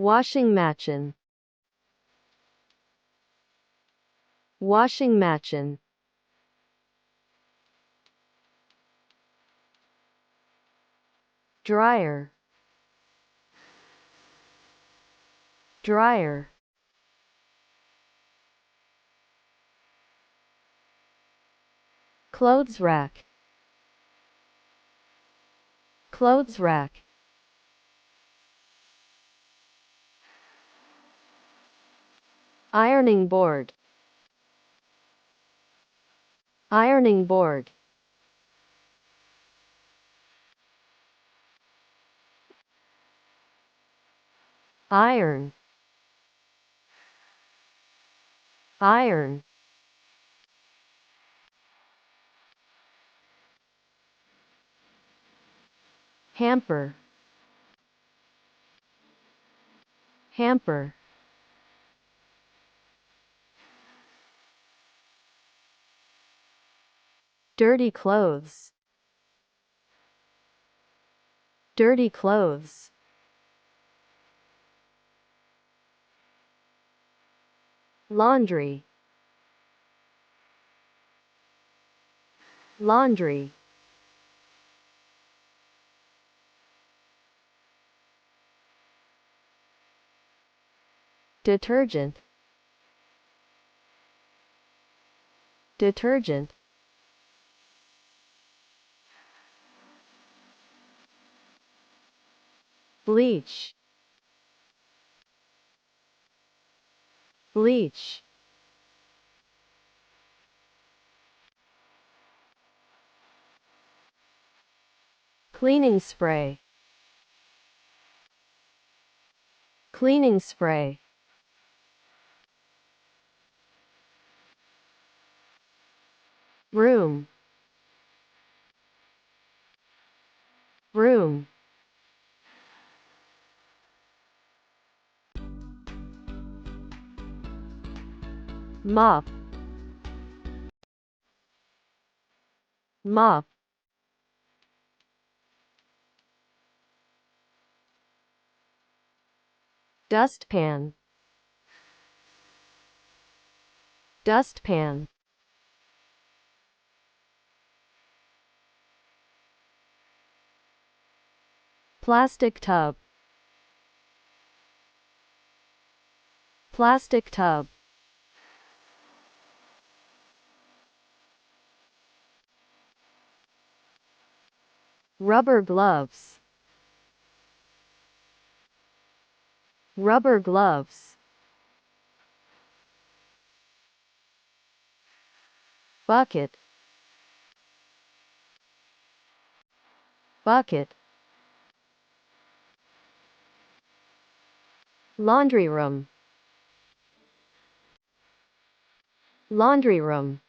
washing machine, washing machine, dryer, dryer, clothes rack, clothes rack, ironing board, ironing board, iron, iron, hamper, hamper, dirty clothes, dirty clothes, laundry, laundry, detergent, detergent, bleach, bleach, cleaning spray, cleaning spray, room, room, mop, mop, dustpan, dustpan, plastic tub, plastic tub, rubber gloves, rubber gloves, bucket, bucket, laundry room, laundry room,